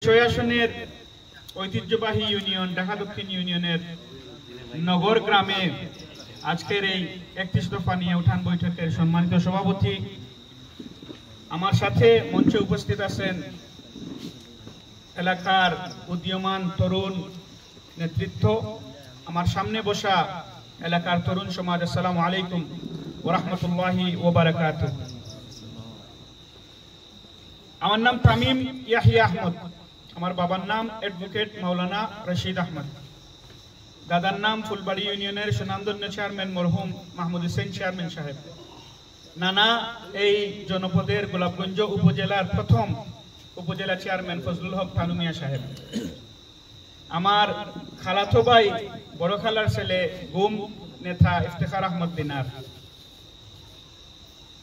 আসনের ঐতিহ্যবাহী ইউনিয়ন ঢাকা দক্ষিণ ইউনিয়নের নগর গ্রামে আজকের এই 31 দফা নিয়ে উঠান বৈঠকের সম্মানিত সভাপতি, আমার সাথে মঞ্চে উপস্থিত আছেন এলাকার উদীয়মান তরুণ নেতৃত্ব, আমার সামনে বসা এলাকার তরুণ সমাজ। আসসালামু আলাইকুম ওয়া রাহমাতুল্লাহি ওয়া বারাকাতুহু। আমার নাম তামিম ইয়াহিয়া আহমদ, আমার বাবার নাম অ্যাডভোকেট মাওলানা রশিদ আহমদ, দাদার নাম ফুলবাড়ি ইউনিয়নের সুনামধন্য চেয়ারম্যান মরহুম মাহমুদ হোসেন চেয়ারম্যান সাহেব, নানা এই জনপদের গোলাপগঞ্জ উপজেলার প্রথম উপজেলা চেয়ারম্যান ফজলুল হক থানু মিয়া সাহেব, আমার খালাতো ভাই বড় খালার ছেলে গুম নেতা ইফতেখার আহমদ দিনার।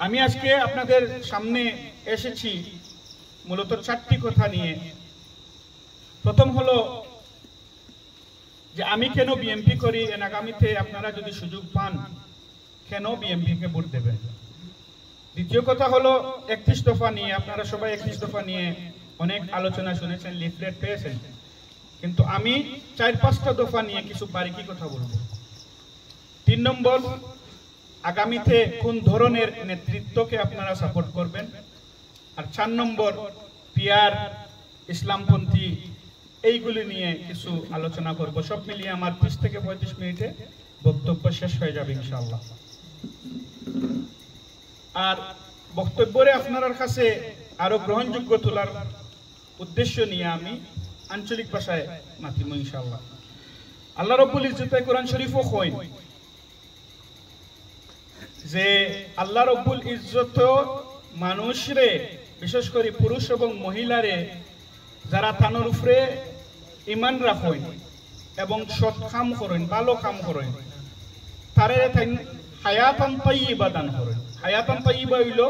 আমি আজকে আপনাদের সামনে এসেছি মূলত চারটি কথা নিয়ে। প্রথম হলো যে আমি কেন বিএমপি করি, আগামীতে আপনারা যদি সুযোগ পান কেন বিএমপি কে ভোট দেবেন। দ্বিতীয় কথা হলো 31 দফা নিয়ে, আপনারা সবাই 31 দফা নিয়ে অনেক আলোচনা শুনেছেন, লিফলেট পেয়েছেন, কিন্তু আমি 4-5টা দফা নিয়ে কিছু বারিকি কথা বলবো। 3 নম্বর, আগামীতে কোন ধরনের নেতৃত্বকে আপনারা সাপোর্ট করবেন। আর 4 নম্বর, পিয়ার ইসলামপন্থী, এইগুলি নিয়ে কিছু আলোচনা করব। সব মিলিয়ে আমার 30 থেকে 35 মিনিটে বক্তব্য শেষ হয়ে যাবে ইনশাআল্লাহ। আর বক্তব্যে আপনার কাছে আরো গ্রহণযোগ্য তোলার উদ্দেশ্য নিয়ে আমি আঞ্চলিক ভাষায় মাতিম ইনশাআল্লাহ। আল্লাহ রাব্বুল ইজ্জতে কোরআন শরীফও কয় যে আল্লাহ রাব্বুল ইজ্জত মানুষরে, বিশেষ করে পুরুষ এবং মহিলারে, যারা তানোর উপরে ইমান রাখেন এবং সৎ কাম করেন, ভালো কাম করেন, তারে হায়াতান তাইয়্যিবা দান করেন। হায়াতান তাইয়্যিবা হইল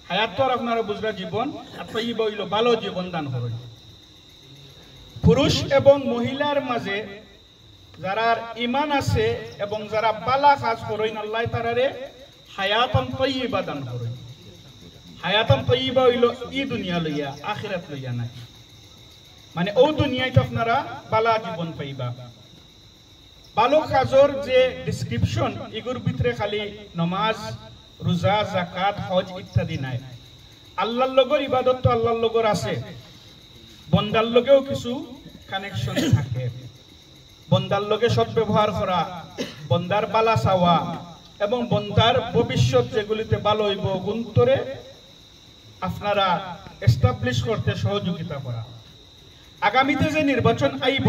হায়াত, তো আপনারা বুঝরা জীবন, আর তাইয়্যিবা হইল ভালো জীবন দান করেন। পুরুষ এবং মহিলার মাঝে যারা ইমান আছে এবং যারা বালা কাজ করেন, আল্লাহ তারারে হায়াতান তাইয়্যিবা দান করেন। হায়াতান তাইয়্যিবা হইল ই দুনিয়া লইয়া, আখিরাত লইয়া নাই, মানে ও দুনিয়ায় আপনারা বালা জীবন পাইবা। ভালো কাজের যে ডেসক্রিপশন, এগুর ভিতরে খালি নামাজ, রোজা, যাকাত, হজ ইত্যাদি নাই। আল্লাহর লগর ইবাদত তো আল্লাহর লগর আছে, বন্দার লগেও কিছু কানেকশন থাকে। বন্দার লগে সৎ ব্যবহার করা, বন্দার বালা চাওয়া এবং বন্দার ভবিষ্যৎ যেগুলিতে ভালো হইব গুণতরে আপনারা এস্টাবলিশ করতে সহযোগিতা করা। আগামীতে যে নির্বাচন আইব,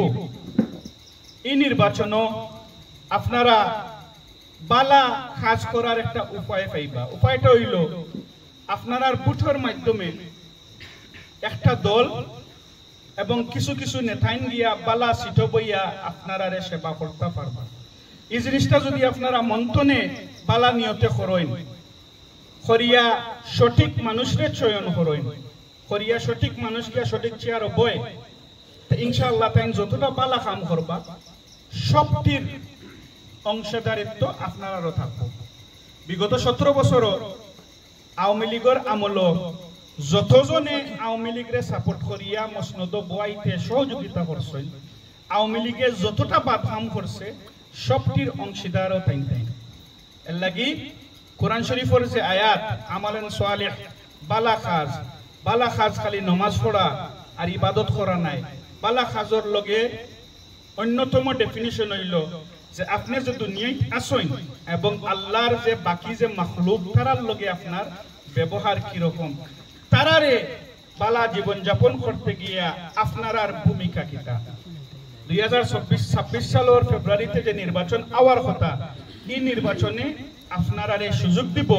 এই নির্বাচনও আপনারা বালা কাজ করার একটা উপায় পাইবা। উপায়টা হইল আপনারা ভোটের মাধ্যমে একটা দল এবং কিছু কিছু নেতাইন গিয়া বালা সিট বইয়া আপনারা সেবা করতে পারবা। এই জিনিসটা যদি আপনারা মন্থনে বালা নিয়তে করেন, করিয়া সঠিক মানুষরে চয়ন করেন, করিয়া সঠিক মানুষকে সঠিক চেয়ার বয়, ইনশাআল্লাহ তাই যতটা বালা কাম করবা সবটির অংশীদারিত্ব আপনারাও থাকবো। বিগত 17 বছর আওয়ামী লীগের আমল যতজনে আওয়ামী লীগরে সাপোর্ট করিয়া মসনদ বয়াইতে সহযোগিতা করছেন, আওয়ামী লীগে যতটা বাধাম করছে সবটির অংশীদারও তাই তাই। এর লাগি কোরআন শরীফের যে আয়াত আমালেন সালেহ, বালা কাজ খালি নামাজ পড়া আর ইবাদত করা নাই। বালা কাজের লগে অন্যতম ডেফিনিশন হইল যে আপনি যে দুনিয়ায় আসেন এবং আল্লাহর যে বাকি যে মাখলুক তারার লগে আপনার ব্যবহার কিরকম, তারারে বালা জীবন যাপন করতে গিয়া আপনার আর ভূমিকা কিটা। 2026 সালের ফেব্রুয়ারিতে যে নির্বাচন আওয়ার কথা, এই নির্বাচনে আপনারা সুযোগ দিব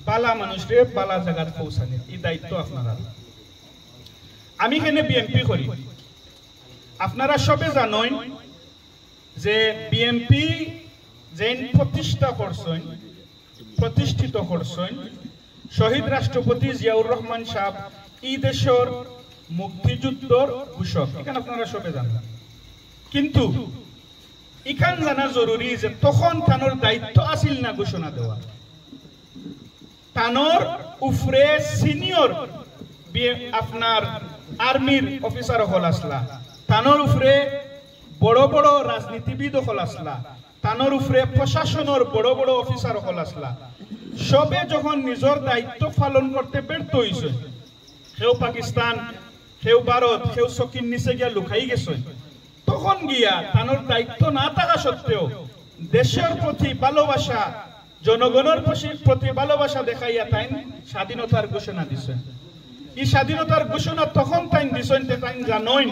বালা মানুষরে বালা জায়গাত পৌঁছানোর, এই দায়িত্ব আপনারা। আমি এখানে বিএমপি করি, আপনারা সবে জানেন যে বিএমপি যেন প্রতিষ্ঠিত করছেন শহীদ রাষ্ট্রপতি জিয়াউর রহমান সাহেব, এই দেশের মুক্তিযুদ্ধর ঘোষক, এখানে আপনারা সবে জানেন। কিন্তু এখান জানা জরুরি যে তখন তানোর দায়িত্ব আসিল না ঘোষণা দেওয়া, তানোর উফরে সিনিয়র আপনার আর্মির অফিসার হল আসলা, তানোর উপরে বড় বড় রাজনীতিবিদ হল আসলা, তানোর উপরে প্রশাসনের বড় বড় অফিসার হল আসলা। সবে যখন নিজের দায়িত্ব পালন করতে ব্যর্থ হয়েছে, কেউ পাকিস্তান, কেউ ভারত, কেউ চকির নিচে গিয়া লুকাই গেছে, তখন গিয়া তানোর দায়িত্ব না থাকা সত্ত্বেও দেশের প্রতি ভালোবাসা, জনগণের প্রতি ভালোবাসা দেখাইয়া তাই স্বাধীনতার ঘোষণা দিছে। এই স্বাধীনতার ঘোষণা তখন তাই দিছেন তাই জানোই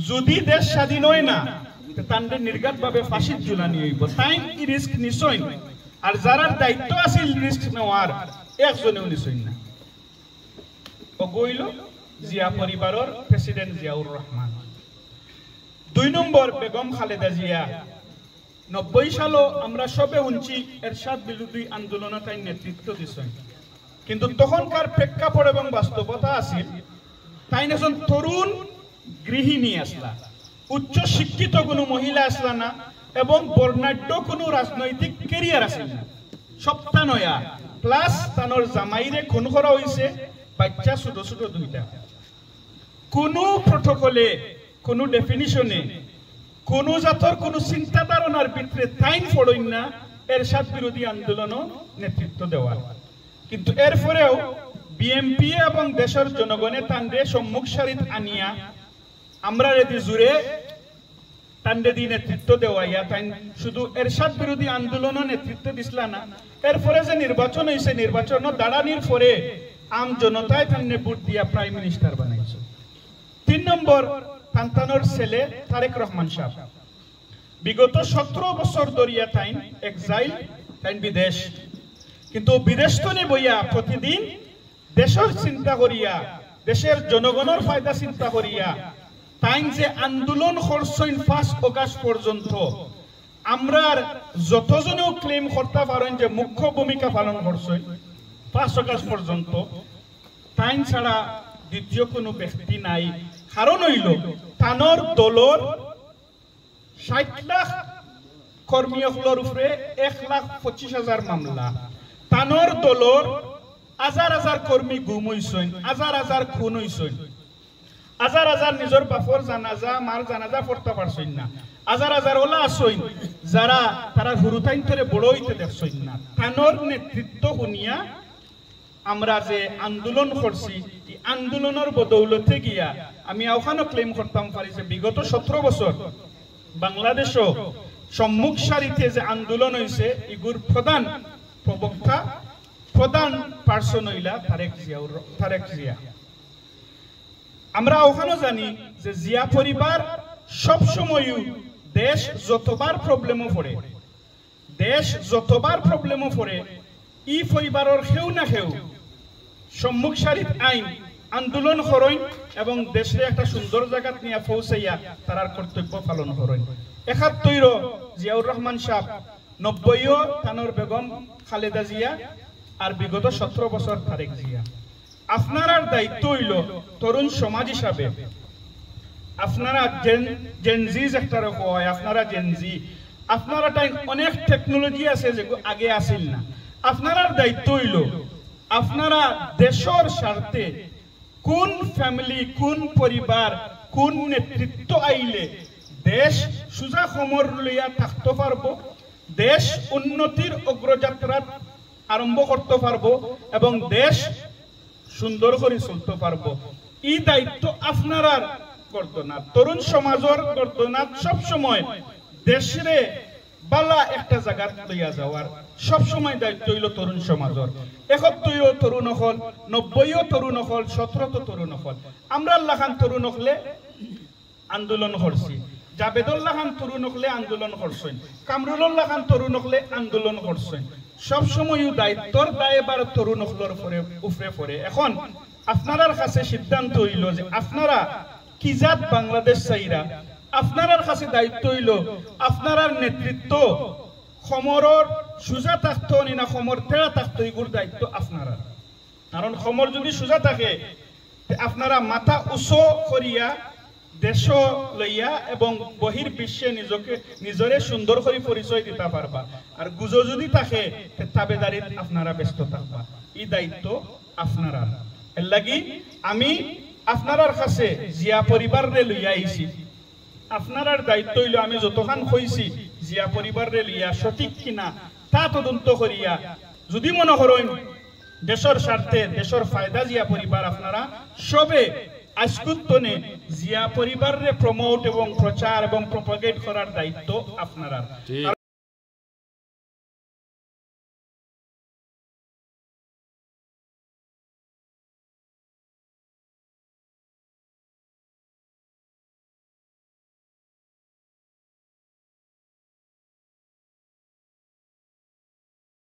যদি দেশ স্বাধীন হয় না তাদের নির্ঘাত ভাবে ফাঁসির ঝুলানি হইব, তাই এই রিস্ক নিশ্চয়। আর যারার দায়িত্ব আছিল রিস্ক নেওয়ার একজনেও নিশ্চয় না। গইল জিয়া পরিবারের প্রেসিডেন্ট জিয়াউর রহমান। 2 নম্বর বেগম খালেদা জিয়া। 90 সালও আমরা সবে শুনছি এরশাদ বিরোধী আন্দোলনে তাই নেতৃত্ব দিছেন, কিন্তু তখনকার প্রেক্ষাপট এবং বাস্তবতা আছিল তাই একজন তরুণ গৃহিণী আসলা, উচ্চ শিক্ষিত কোনো মহিলা আসলা না, এবং বর্ণাঢ্য কোনো রাজনৈতিক কেরিয়ার আসল না। সপ্তাহ নয়া প্লাস তানোর জামাইরে খুন করা হয়েছে, বাচ্চা ছোট ছোট 2টা। কোনো প্রটোকলে, কোনো ডেফিনিশনে, কোনো জাতর কোনো চিন্তা ধারণার ভিতরে তাইন পড়ই না এরশাদ বিরোধী আন্দোলনও নেতৃত্ব দেওয়ার। কিন্তু এরপরেও বিএমপি এবং দেশের জনগণে তান্ডে সম্মুখ সারিত আনিয়া আমরা রেদি জুড়ে তান্ডে দি নেতৃত্ব দেওয়াইয়া তাই শুধু এরশাদ বিরোধী আন্দোলনও নেতৃত্ব দিছিল না, এরপরে যে নির্বাচন হয়েছে নির্বাচন দাঁড়ানির পরে আম জনতায় তান্ডে ভোট দিয়া প্রাইম মিনিস্টার বানাইছে। 3 নম্বর তান্তানোর ছেলে তারেক রহমান সাহেব। বিগত 17 বছর ধরিয়া তাইন এক্সাইল, তাইন বিদেশ, কিন্তু বিদেশ তো নে বইয়া প্রতিদিন দেশের চিন্তা করিয়া, দেশের জনগণের ফায়দা চিন্তা করিয়া তাইন যে আন্দোলন করছেন 5 অগাস্ট পর্যন্ত, আমরা যতজনেও ক্লেম করতে পারেন যে মুখ্য ভূমিকা পালন করছেন 5 অগাস্ট পর্যন্ত, তাইন ছাড়া দ্বিতীয় কোনো ব্যক্তি নাই। কারণ হইল তানোর দলর 60 লাখ কর্মীসকলের উপরে 1,25,000 মামলা, তানোর দলর হাজার হাজার কর্মী গুম হইছেন, হাজার হাজার খুন হইছেন, হাজার হাজার নিজের বাপর জানাজা মার জানাজা পড়তে পারছেন না, হাজার হাজার ওলা আসইন যারা তারা হুরুতাইন ধরে বড় হইতে দেখছেন না। তানোর নেতৃত্ব শুনিয়া আমরা যে আন্দোলন করছি, এই আন্দোলনের বদৌলতে গিয়া আমি ওখানে ক্লেম করতাম পারি যে বিগত 17 বছর বাংলাদেশও সম্মুখ সারিতে যে আন্দোলন হয়েছে এগুর প্রধান প্রবক্তা, প্রধান পার্সন হইলা তারেক জিয়া। আমরা ওখানে জানি যে জিয়া পরিবার সব সময় দেশ যতবার প্রবলেমও পড়ে, দেশ যতবার প্রবলেমও পড়ে, ই পরিবারের কেউ না কেউ সম্মুখ সারিত আইন আন্দোলন করেন এবং দেশে একটা সুন্দর জায়গাত নিয়ে পৌঁছাইয়া তারার কর্তব্য পালন করেন। 71 জিয়াউর রহমান সাহেব, 90 তানোর বেগম খালেদা জিয়া, আর বিগত 17 বছর তারেক জিয়া। আপনার দায়িত্ব হইল তরুণ সমাজ হিসাবে, আপনারা জেনজি একটা হয়, আপনারা জেনজি, আপনারা টাইম অনেক টেকনোলজি আছে যে আগে আসিল না। আপনার দায়িত্ব হইল আপনারা দেশের স্বার্থে কোন ফ্যামিলি, কোন পরিবার, কোন নেতৃত্ব আইলে দেশ সুজা সমর লইয়া থাকতে পারবো, দেশ উন্নতির অগ্রযাত্রা আরম্ভ করতে পারবো এবং দেশ সুন্দর করে চলতে পারবো। এই দায়িত্ব আপনারা করতো না, তরুণ সমাজের করতো না। সবসময় দেশরে বালা একটা জায়গা লইয়া যাওয়ার সবসময় দায়িত্ব হইল তরুণ সমাজের। 71 তরুণ হল, 90 তরুণ হল, 17 তরুণ হল। আমরা লাখান তরুণ হলে আন্দোলন করছি, জাবেদুল্লাহ খান তরুণ হলে আন্দোলন করছেন, কামরুল্লাহ খান তরুণ হলে আন্দোলন করছেন। সবসময় দায়িত্বর দায়বার তরুণ হলের উপরে পড়ে। এখন আপনার কাছে সিদ্ধান্ত হইল যে আপনারা কি জাত বাংলাদেশ চাইরা, আপনার কাছে দায়িত্ব হইল আপনার নেতৃত্ব সমরের সোজা থাকতো না সমর তেরা থাকতো, এগুলোর দায়িত্ব আপনার। কারণ সমর যদি সোজা থাকে আপনারা মাথা উঁচু করিয়া দেশ লইয়া এবং বহির বিশ্বে নিজরে সুন্দর করে পরিচয় দিতে পারবা। আর গুজো যদি থাকে তাবেদারিত আপনারা ব্যস্ত থাকবা। এই দায়িত্ব আপনারা। এর লাগি আমি আপনার কাছে জিয়া পরিবারে লইয়া আইছি আপনার দায়িত্ব হইল আমি যতখান কইছি জিয়া পরিবারে লইয়া সঠিক কিনা তা তদন্ত করিয়া যদি মনে করেন দেশের স্বার্থে দেশের ফায়দা জিয়া পরিবার আপনারা সবে আজকুত্তনে জিয়া পরিবারে প্রমোট এবং প্রচার এবং প্রপাগেট করার দায়িত্ব আপনারা।